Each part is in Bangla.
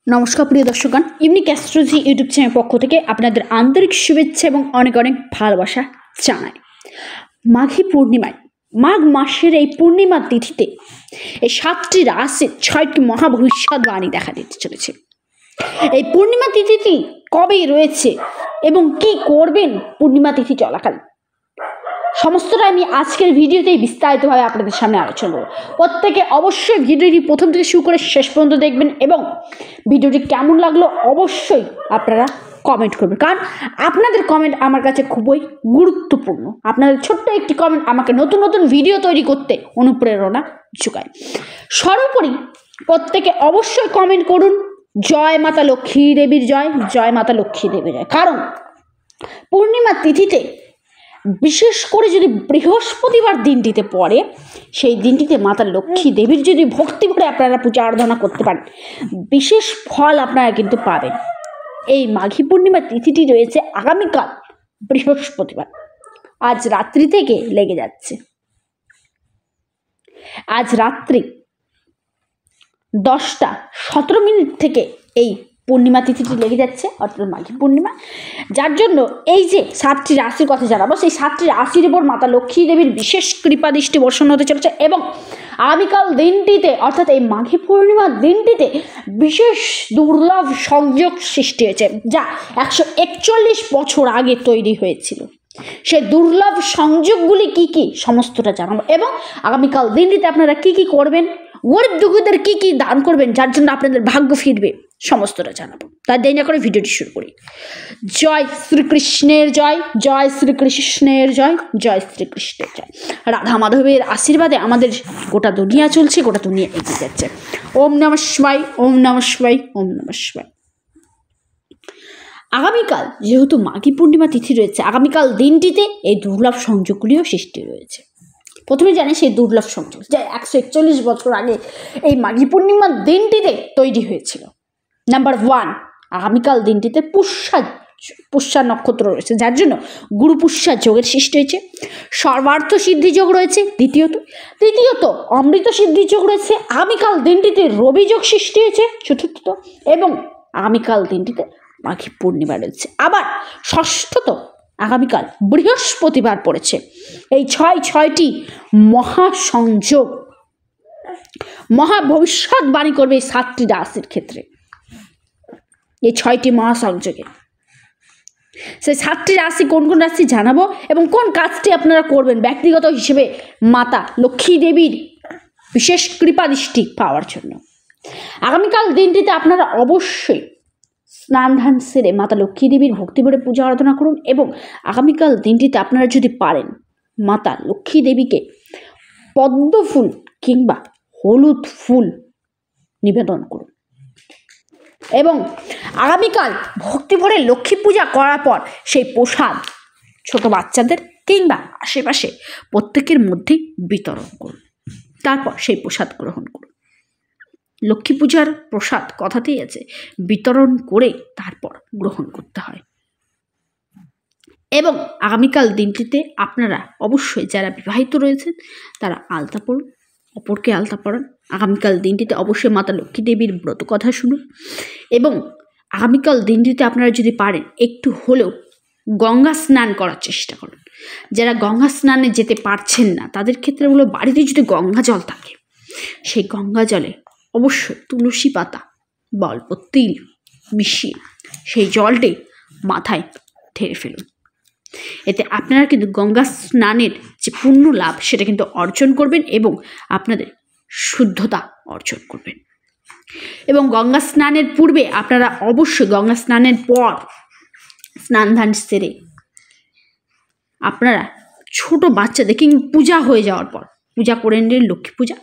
নমস্কার প্রিয় দর্শকগণ, ইউনিক অ্যাস্ট্রোলজি ইউটিউব চ্যানেল পক্ষ থেকে আপনাদের আন্তরিক শুভেচ্ছা এবং অনেক অনেক ভালোবাসা জানাই। মাঘী পূর্ণিমায়, মাঘ মাসের এই পূর্ণিমা তিথিতে এই 7টি রাশির 6টি মহাভবিষ্যৎবাণী দেখা দিতে চলেছে। এই পূর্ণিমা তিথিটি কবে রয়েছে এবং কি করবেন পূর্ণিমা তিথি চলাকালীন, সমস্তটা আমি আজকের ভিডিওতেই বিস্তারিতভাবে আপনাদের সামনে আলোচনা করব। প্রত্যেকে অবশ্যই ভিডিওটি প্রথম থেকে শুরু করে শেষ পর্যন্ত দেখবেন এবং ভিডিওটি কেমন লাগলো অবশ্যই আপনারা কমেন্ট করবেন, কারণ আপনাদের কমেন্ট আমার কাছে খুবই গুরুত্বপূর্ণ। আপনাদের ছোট্ট একটি কমেন্ট আমাকে নতুন নতুন ভিডিও তৈরি করতে অনুপ্রেরণা যোগায়। সর্বোপরি প্রত্যেকে অবশ্যই কমেন্ট করুন জয় মাতা লক্ষ্মী দেবীর জয়, জয় মাতা লক্ষ্মী দেবীর জয়। কারণ পূর্ণিমা তিথিতে, বিশেষ করে যদি বৃহস্পতিবার দিনটিতে পড়ে, সেই দিনটিতে মাতা লক্ষ্মী দেবীর যদি ভক্তি করে আপনারা পূজা আরাধনা করতে পারেন, বিশেষ ফল আপনারা কিন্তু পাবেন। এই মাঘী পূর্ণিমা তিথিটি রয়েছে আগামীকাল বৃহস্পতিবার, আজ রাত্রি থেকে লেগে যাচ্ছে। আজ রাত্রি 10:17 থেকে এই পূর্ণিমা তিথিটি লেগে যাচ্ছে, অর্থাৎ মাঘী পূর্ণিমা। যার জন্য এই যে 7টি রাশির কথা জানাবো, সেই 7টি রাশির উপর মাতা লক্ষ্মী দেবীর বিশেষ কৃপা দৃষ্টি বর্ষণ হতে চলেছে এবং আগামীকাল দিনটিতে, অর্থাৎ এই মাঘী পূর্ণিমার দিনটিতে বিশেষ দুর্লভ সংযোগ সৃষ্টি হয়েছে, যা 141 বছর আগে তৈরি হয়েছিল। সে দুর্লভ সংযোগগুলি কি কি সমস্তটা জানাবো এবং আগামীকাল দিনটিতে আপনারা কি কি করবেন, গরিব দুঃখীদের কি কি দান করবেন যার জন্য আপনাদের ভাগ্য ফিরবে, সমস্তটা জানাবো। তাই দেরি না করে ভিডিওটি শুরু করি। জয় শ্রীকৃষ্ণের জয়, জয় শ্রীকৃষ্ণের জয়, জয় শ্রীকৃষ্ণের জয়। রাধা মাধবের আশীর্বাদে আমাদের গোটা দুনিয়া চলছে, গোটা দুনিয়া এগিয়ে যাচ্ছে। ওম নমঃ শিবায়, ওম নমঃ শিবায়, ওম নমঃ শিবায়। আগামীকাল যেহেতু মাঘী পূর্ণিমা তিথি রয়েছে, আগামীকাল দিনটিতে এই দুর্লভ সংযোগগুলিও সৃষ্টি রয়েছে। প্রথমে জানি সেই দুর্লভ সংযোগ যা 141 বছর আগে এই মাঘী পূর্ণিমার দিনটিতে তৈরি হয়েছিল। নাম্বার 1, আগামীকাল দিনটিতে পুষ্যা নক্ষত্র রয়েছে, যার জন্য গুরু পুষ্যা যোগের সৃষ্টি হয়েছে। সর্বার্থ সিদ্ধি যোগ রয়েছে দ্বিতীয়ত অমৃত সিদ্ধি যোগ রয়েছে। আগামীকাল দিনটিতে রবি যোগ সৃষ্টি হয়েছে চতুর্থত, এবং আগামীকাল দিনটিতে মাঘী পূর্ণিমা রয়েছে। আবার ষষ্ঠত আগামীকাল বৃহস্পতিবার পড়েছে। এই 6টি মহাসংযোগ মহা ভবিষ্যৎবাণী করবে এই 7টি রাশির ক্ষেত্রে। এই 6টি মহাসংযোগে সেই 7টি রাশি কোন কোন রাশি জানাবো এবং কোন কাজটি আপনারা করবেন ব্যক্তিগত হিসেবে মাতা লক্ষ্মী দেবীর বিশেষ কৃপা দৃষ্টি পাওয়ার জন্য। আগামীকাল দিনটিতে আপনারা অবশ্যই স্নান ধান সেরে মাতা লক্ষ্মী দেবীর ভক্তি ভরে পূজা আরাধনা করুন এবং আগামীকাল দিনটিতে আপনারা যদি পারেন মাতা লক্ষ্মী দেবীকে পদ্ম ফুল কিংবা হলুদ ফুল নিবেদন করুন এবং আগামীকাল ভক্তি ভরে লক্ষ্মী পূজা করার পর সেই প্রসাদ ছোট বাচ্চাদের কিংবা আশেপাশে প্রত্যেকের মধ্যেই বিতরণ করুন। তারপর সেই প্রসাদ গ্রহণ করুন। লক্ষ্মী পূজার প্রসাদ কথাতেই আছে বিতরণ করে তারপর গ্রহণ করতে হয়। এবং আগামীকাল দিনটিতে আপনারা অবশ্যই যারা বিবাহিত রয়েছেন তারা আলতা পড়ুন, অপরকে আলতা পড়ান। আগামীকাল দিনটিতে অবশ্যই মাতা লক্ষ্মী দেবীর ব্রত কথা শুনুন এবং আগামীকাল দিনটিতে আপনারা যদি পারেন একটু হলেও গঙ্গা স্নান করার চেষ্টা করুন। যারা গঙ্গা স্নানে যেতে পারছেন না তাদের ক্ষেত্রে হলো বাড়িতে যদি গঙ্গা জল থাকে সেই গঙ্গা জলে অবশ্যই তুলসী পাতা বা অল্প তিল মিশিয়ে সেই জলটি মাথায় ঢেলে ফেলুন। এতে আপনারা কিন্তু গঙ্গা স্নানের যে পুণ্য লাভ সেটা কিন্তু অর্জন করবেন এবং আপনাদের শুদ্ধতা অর্জন করবেন। এবং গঙ্গা স্নানের পূর্বে আপনারা অবশ্যই গঙ্গা স্নানের পর স্নান ধান সেরে আপনারা ছোট বাচ্চাদের কিংবা পূজা হয়ে যাওয়ার পর পূজা করে নিলেন লক্ষ্মী পূজা,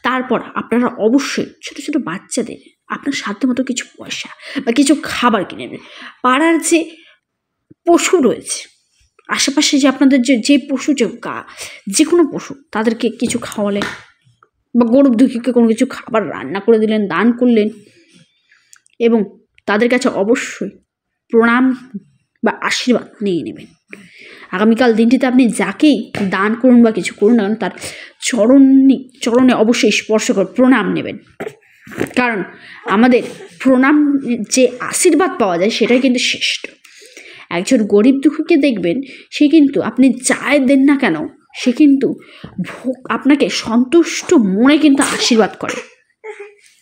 তারপর আপনারা অবশ্যই ছোট ছোট বাচ্চাদের আপনার সাধ্যমতো কিছু পয়সা বা কিছু খাবার কিনে নেবেন। পাড়ার যে পশু রয়েছে আশেপাশে যে আপনাদের যে পশু যে কোনো পশু তাদেরকে কিছু খাওয়ালেন বা গরিব দুঃখীকে কোনো কিছু খাবার রান্না করে দিলেন, দান করলেন এবং তাদের কাছে অবশ্যই প্রণাম বা আশীর্বাদ নিয়ে নেবেন। আগামীকাল দিনটিতে আপনি যাকেই দান করুন বা কিছু করুন না তার চরণে অবশ্যই স্পর্শ করে প্রণাম নেবেন কারণ আমাদের প্রণাম যে আশীর্বাদ পাওয়া যায় সেটাই কিন্তু শ্রেষ্ঠ। একজন গরিব দুঃখীকে দেখবেন, সে কিন্তু আপনি যাই দেন না কেন সে কিন্তু আপনাকে সন্তুষ্ট মনে কিন্তু আশীর্বাদ করে।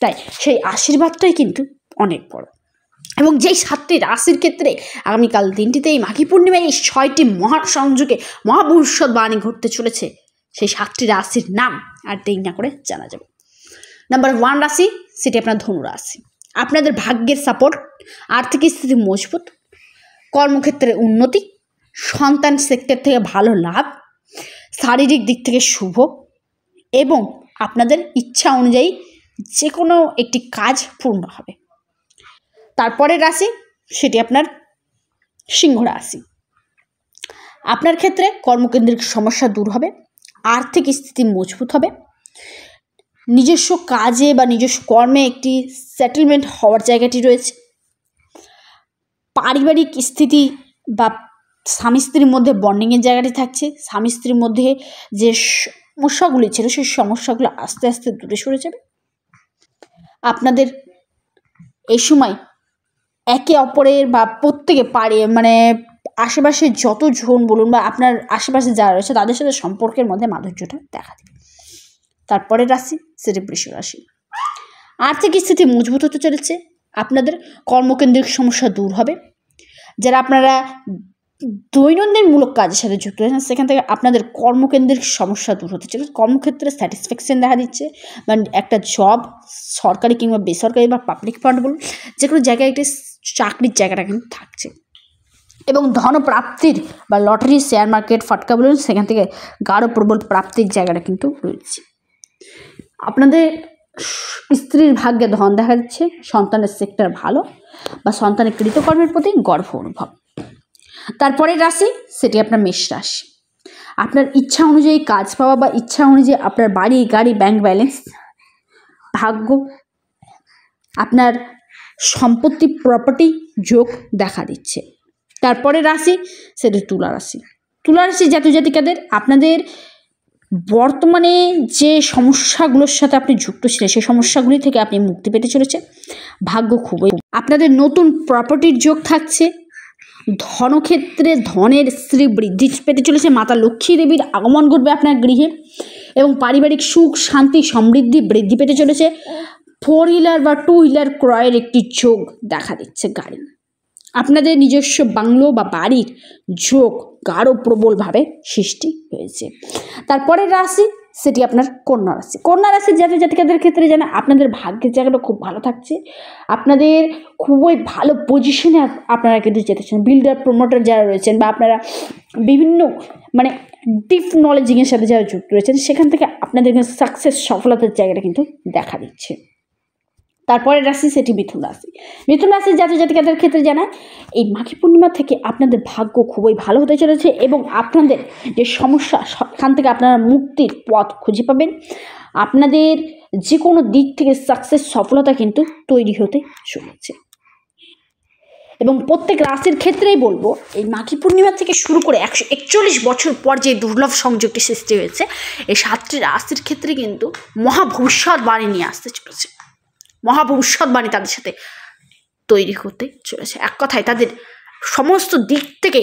তাই সেই আশীর্বাদটাই কিন্তু অনেক বড়। এবং যেই 7টি রাশির ক্ষেত্রে আগামীকাল দিনটিতে এই মাঘী পূর্ণিমায় এই 6টি মহাসংযোগে মহাভবিষ্যৎবাণী ঘটতে চলেছে, সেই 7টি রাশির নাম আর দেরি না করে জানা যাবে। নাম্বার 1 রাশি, সেটি আপনার ধনু রাশি। আপনাদের ভাগ্যের সাপোর্ট, আর্থিক স্থিতি মজবুত, কর্মক্ষেত্রে উন্নতি, সন্তান সেক্টর থেকে ভালো লাভ, শারীরিক দিক থেকে শুভ এবং আপনাদের ইচ্ছা অনুযায়ী যে কোনো একটি কাজ পূর্ণ হবে। তারপরে রাশি সেটি আপনার সিংহ রাশি। আপনার ক্ষেত্রে কর্মকেন্দ্রিক সমস্যা দূর হবে, আর্থিক স্থিতি মজবুত হবে, নিজস্ব কাজে বা নিজস্ব কর্মে একটি সেটেলমেন্ট হওয়ার জায়গাটি রয়েছে। পারিবারিক স্থিতি বা স্বামী স্ত্রীর মধ্যে বন্ডিংয়ের জায়গাটি থাকছে। স্বামী স্ত্রীর মধ্যে যে সমস্যাগুলি ছিল সেই সমস্যাগুলো আস্তে আস্তে দূরে সরে যাবে। আপনাদের এই সময় একে অপরের বা প্রত্যেকে আশেপাশে যতজন বলুন বা আপনার আশেপাশে যারা রয়েছে তাদের সাথে সম্পর্কের মধ্যে মাধুর্যটা দেখা দেবে। তারপরে রাশি সেটি বৃষ রাশি। আর্থিক স্থিতি মজবুত হতে চলেছে, আপনাদের কর্মকেন্দ্রিক সমস্যা দূর হবে। যারা আপনারা দৈনন্দিনমূলক কাজের সাথে যুক্ত রয়েছেন সেখান থেকে আপনাদের কর্মকেন্দ্রিক সমস্যা দূর হতে চলেছে। কর্মক্ষেত্রে স্যাটিসফ্যাকশন দেখা দিচ্ছে, মানে একটা জব সরকারি কিংবা বেসরকারি বা পাবলিক ফান্ড বলুন যে কোনো জায়গায় একটি চাকরির জায়গাটা কিন্তু থাকছে। এবং ধনপ্রাপ্তির বা লটারি, শেয়ার মার্কেট, ফাটকা বলুন সেখান থেকে গাঢ় প্রবল প্রাপ্তির জায়গাটা কিন্তু রয়েছে। আপনাদের স্ত্রীর ভাগ্যে ধন দেখা যাচ্ছে, সন্তানের সেক্টর ভালো বা সন্তানের কৃতকর্মের প্রতি গর্ব অনুভব। তারপরে রাশি সেটি আপনার মেষ রাশি। আপনার ইচ্ছা অনুযায়ী কাজ পাওয়া বা ইচ্ছা অনুযায়ী আপনার বাড়ি, গাড়ি, ব্যাংক ব্যালেন্স, ভাগ্য, আপনার সম্পত্তি, প্রপার্টি যোগ দেখা দিচ্ছে। তারপরে রাশি সেটি তুলা রাশি। তুলা রাশি জাতক জাতিকাদের আপনাদের বর্তমানে যে সমস্যাগুলোর সাথে আপনি যুক্ত ছিলেন সেই সমস্যাগুলি থেকে আপনি মুক্তি পেতে চলেছে। ভাগ্য খুবই, আপনাদের নতুন প্রপার্টির যোগ থাকছে। ধনক্ষেত্রে ধনের স্ত্রী বৃদ্ধি পেতে চলেছে, মাতা লক্ষ্মী দেবীর আগমন ঘটবে আপনার গৃহে এবং পারিবারিক সুখ, শান্তি, সমৃদ্ধি বৃদ্ধি পেতে চলেছে। 4 হুইলার বা 2 হুইলার ক্রয়ের একটি যোগ দেখা দিচ্ছে গাড়ি। আপনাদের নিজস্ব বাংলো বা বাড়ির যোগ গাঢ় প্রবলভাবে সৃষ্টি হয়েছে। তারপরে রাশি সেটি আপনার কন্যা রাশি। কন্যা রাশির জাতক জাতিকাদের ক্ষেত্রে যেন আপনাদের ভাগ্যের জায়গাটা খুব ভালো থাকছে। আপনাদের খুবই ভালো পজিশনে আপনারা কিন্তু যেতেছেন। বিল্ডার, প্রমোটার যারা রয়েছেন বা আপনারা বিভিন্ন ডিপ নলেজিংয়ের সাথে যারা যুক্ত রয়েছেন সেখান থেকে আপনাদের সাকসেস, সফলতার জায়গাটা কিন্তু দেখা দিচ্ছে। তারপরে রাশি সেটি মিথুন রাশি। মিথুন রাশির জাতক জাতিকাদের ক্ষেত্রে জানায় এই মাঘী পূর্ণিমা থেকে আপনাদের ভাগ্য খুবই ভালো হতে চলেছে এবং আপনাদের যে সমস্যা সেখান থেকে আপনারা মুক্তির পথ খুঁজে পাবেন। আপনাদের যে কোনো দিক থেকে সাকসেস, সফলতা কিন্তু তৈরি হতে চলেছে। এবং প্রত্যেক রাশির ক্ষেত্রেই বলবো এই মাঘী পূর্ণিমা থেকে শুরু করে 141 বছর পর যে দুর্লভ সংযোগটি সৃষ্টি হয়েছে এই 7টি রাশির ক্ষেত্রে কিন্তু মহাভবিষ্যৎবাণী নিয়ে আসতে চলেছে। মহাভবিষ্যৎবাণী তাদের সাথে তৈরি হতে চলেছে। এক কথায় তাদের সমস্ত দিক থেকে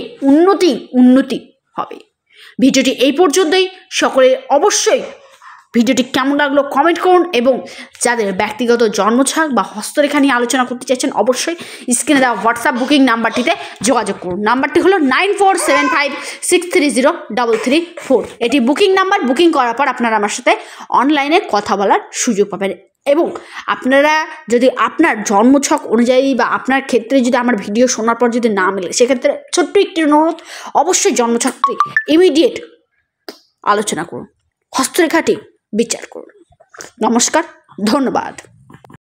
উন্নতি হবে। ভিডিওটি এই পর্যন্তই। সকলে অবশ্যই ভিডিওটি কেমন লাগলো কমেন্ট করুন এবং যাদের ব্যক্তিগত জন্মছক বা হস্তরেখা নিয়ে আলোচনা করতে চাইছেন অবশ্যই স্ক্রিনে দেওয়া হোয়াটসঅ্যাপ বুকিং নাম্বারটিতে যোগাযোগ করুন। নাম্বারটি হলো 9475630334। এটি বুকিং নাম্বার। বুকিং করার পর আপনারা আমার সাথে অনলাইনে কথা বলার সুযোগ পাবেন এবং আপনারা যদি আপনার জন্মছক অনুযায়ী বা আপনার ক্ষেত্রে যদি আমার ভিডিও শোনার পর যদি না মেলে সেক্ষেত্রে ছোট্ট একটি অনুরোধ, অবশ্যই জন্মছকটি ইমিডিয়েট আলোচনা করুন, হস্তরেখাটি বিচার করুন। নমস্কার, ধন্যবাদ।